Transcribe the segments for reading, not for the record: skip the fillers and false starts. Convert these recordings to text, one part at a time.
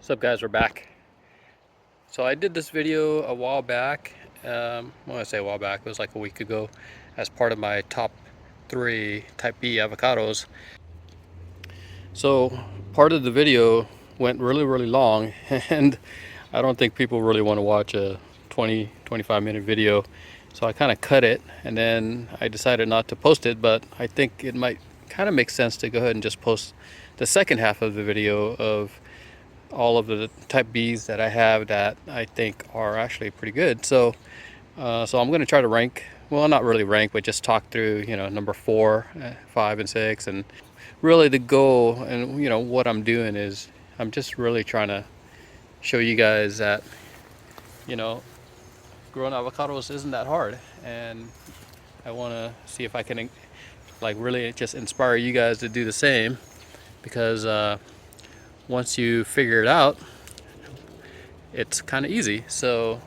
What's up, guys? We're back. So I did this video a while back. When I say a while back, it was like a week ago, as part of my top 3 type B avocados. So part of the video went really long, and I don't think people really want to watch a 20-25 minute video. So I kind of cut it, and then I decided not to post it, but I think it might kind of make sense to go ahead and just post the second half of the video of all of the type B's that I have that I think are actually pretty good. So I'm going to try to rank, well, not really rank, but just talk through, number 4, 5, and 6. And really the goal and, what I'm doing is I'm just really trying to show you guys that, growing avocados isn't that hard. And I want to see if I can, like, really just inspire you guys to do the same, because once you figure it out, it's kind of easy. So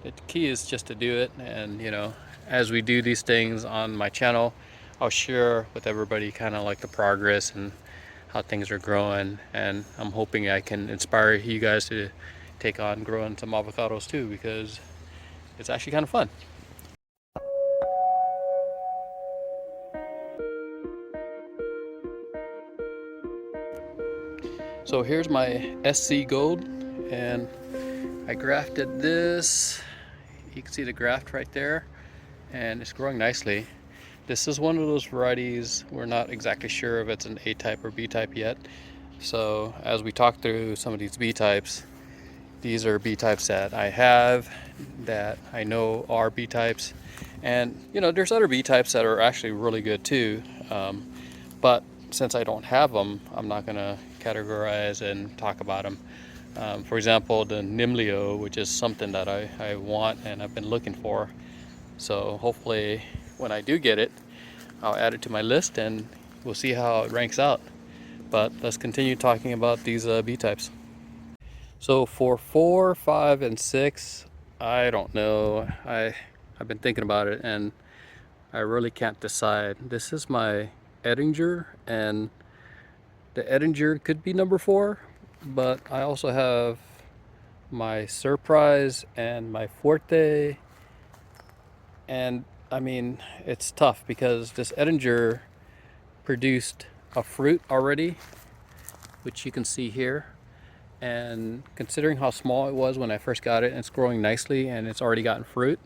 the key is just to do it. And as we do these things on my channel, I'll share with everybody kind of like the progress and how things are growing. And I'm hoping I can inspire you guys to take on growing some avocados too, because it's actually kind of fun. So here's my SC Gold, and I grafted this. You can see the graft right there, and it's growing nicely. This is one of those varieties we're not exactly sure if it's an A type or B type yet. So as we talk through some of these B types, these are B types that I have that I know are B types. And there's other B types that are actually really good too. But since I don't have them, I'm not gonna categorize and talk about them. For example, the Nimlio, which is something that I want and I've been looking for. So hopefully when I do get it, I'll add it to my list and we'll see how it ranks out. But let's continue talking about these B types. So for 4, 5, and 6, I don't know. I've been thinking about it and I really can't decide. This is my Edinger, and the Edinger could be number 4, but I also have my Surprise and my Forte. And I mean, it's tough because this Edinger produced a fruit already, which you can see here. And considering how small it was when I first got it, and it's growing nicely and it's already gotten fruit,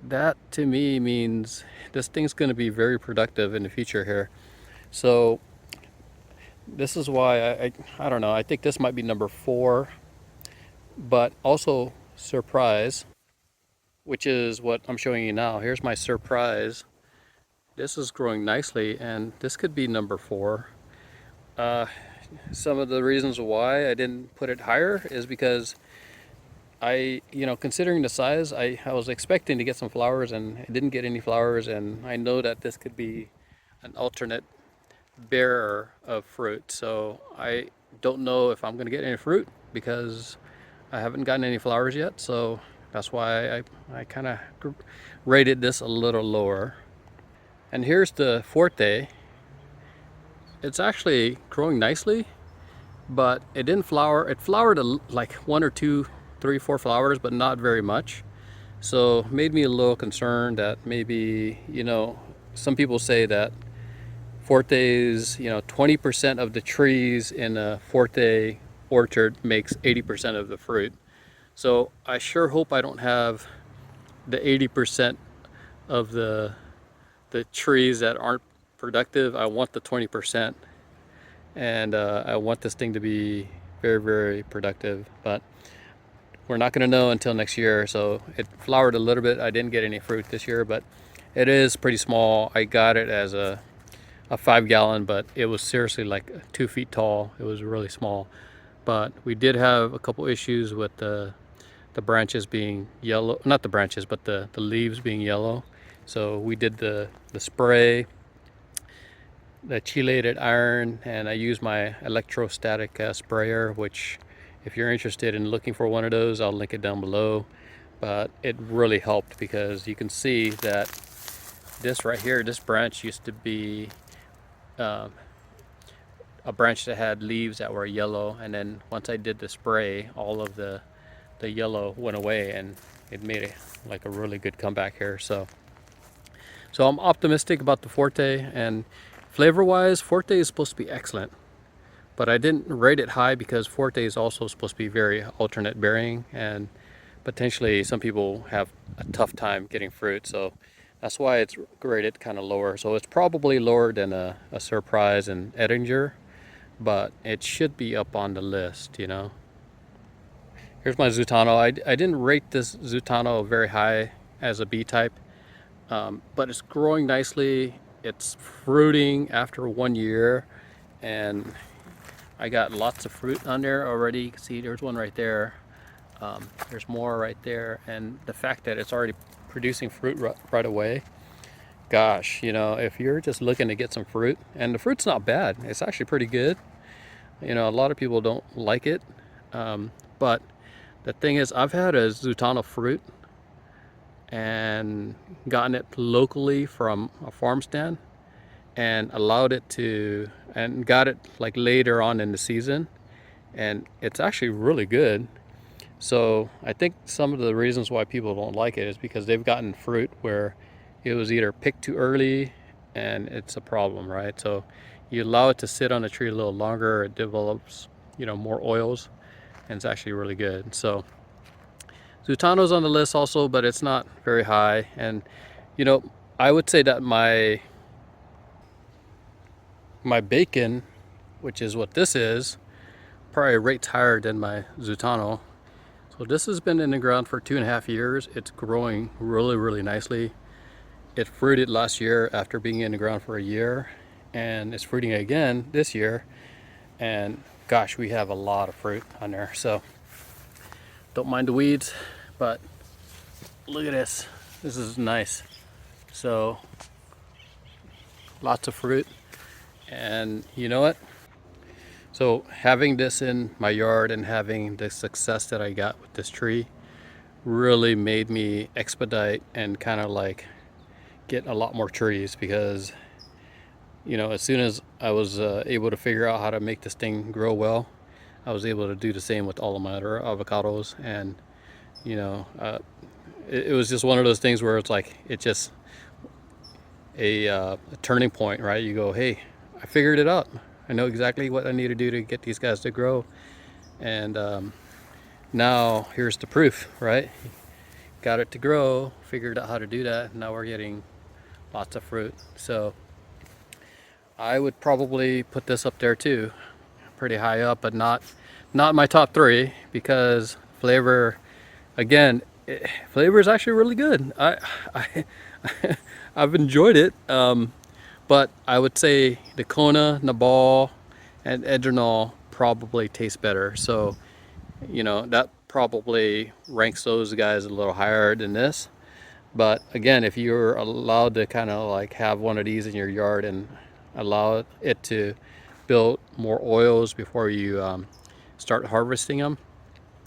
that to me means this thing's going to be very productive in the future here. So this is why I don't know, I think this might be number 4, but also Surprise, which is what I'm showing you now. Here's my Surprise. This is growing nicely, and this could be number 4. Some of the reasons why I didn't put it higher is because considering the size, I was expecting to get some flowers and I didn't get any flowers, and I know that this could be an alternate bearer of fruit. So I don't know if I'm going to get any fruit because I haven't gotten any flowers yet. So that's why I kind of rated this a little lower. And here's the Forte. It's actually growing nicely, but it didn't flower. It flowered like 1 or 2, 3, 4 flowers, but not very much. So made me a little concerned that maybe, some people say that Fortes, 20% of the trees in a Forte orchard makes 80% of the fruit. So I sure hope I don't have the 80% of the trees that aren't productive. I want the 20%, and I want this thing to be very productive, but we're not going to know until next year. So it flowered a little bit. I didn't get any fruit this year, but it is pretty small. I got it as a 5-gallon, but it was seriously like 2 feet tall. It was really small. But we did have a couple issues with the branches being yellow, not the branches, but the leaves being yellow. So we did the spray, the chelated iron, and I used my electrostatic sprayer, which if you're interested in looking for one of those, I'll link it down below. But it really helped because you can see that this right here, this branch used to be a branch that had leaves that were yellow, and then once I did the spray, all of the yellow went away, and it made it like a really good comeback here. So I'm optimistic about the Forte, and flavor wise, Forte is supposed to be excellent, but I didn't rate it high because Forte is also supposed to be very alternate bearing, and potentially some people have a tough time getting fruit, so that's why it's rated kind of lower. So it's probably lower than a Surprise and Edinger, but it should be up on the list, you know. Here's my Zutano. I didn't rate this Zutano very high as a B type, but it's growing nicely. It's fruiting after 1 year, and I got lots of fruit on there already. You can see there's one right there. There's more right there, and the fact that it's already producing fruit right away, gosh, you know, if you're just looking to get some fruit, and the fruit's not bad, it's actually pretty good. You know, a lot of people don't like it, but the thing is, I've had a Zutano fruit and gotten it locally from a farm stand and allowed it to, and got it like later on in the season, and it's actually really good. So I think some of the reasons why people don't like it is because they've gotten fruit where it was either picked too early and it's a problem, right? So you allow it to sit on the tree a little longer, it develops, you know, more oils, and it's actually really good. So Zutano's on the list also, but it's not very high. And you know, I would say that my bacon, which is what this is, probably rates higher than my Zutano. So this has been in the ground for 2.5 years. It's growing really, really nicely. It fruited last year after being in the ground for a year, and it's fruiting again this year. And gosh, we have a lot of fruit on there. So don't mind the weeds, but look at this. This is nice. So lots of fruit, and you know what? So having this in my yard and having the success that I got with this tree really made me expedite and kind of like get a lot more trees, because you know, as soon as I was able to figure out how to make this thing grow well, I was able to do the same with all of my other avocados. And you know, it was just one of those things where it's like, it's just a turning point, right? You go, hey, I figured it out. I know exactly what I need to do to get these guys to grow. And now here's the proof, right? Got it to grow, figured out how to do that, and now we're getting lots of fruit. So I would probably put this up there too, pretty high up, but not my top 3, because flavor, again, flavor is actually really good. I've enjoyed it. But I would say the Kona, Nabal, and Edrenal probably taste better. So, you know, that probably ranks those guys a little higher than this. But again, if you're allowed to kind of like have one of these in your yard and allow it to build more oils before you start harvesting them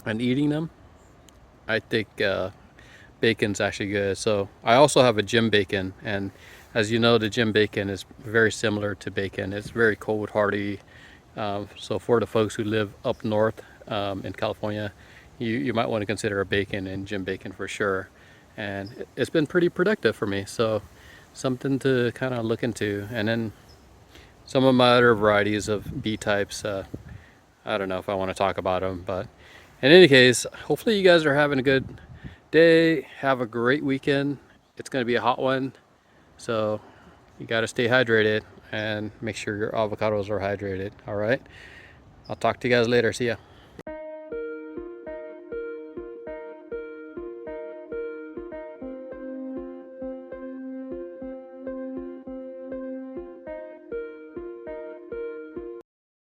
and eating them, I think bacon's actually good. So I also have a gym bacon, and as you know, the gym bacon is very similar to bacon. It's very cold hardy. So for the folks who live up north in California, you might want to consider a bacon and gym bacon for sure. And it's been pretty productive for me. So something to kind of look into. And then some of my other varieties of B types, I don't know if I want to talk about them, but in any case, hopefully you guys are having a good day. Have a great weekend. It's going to be a hot one. So you got to stay hydrated and make sure your avocados are hydrated. All right. I'll talk to you guys later. See ya.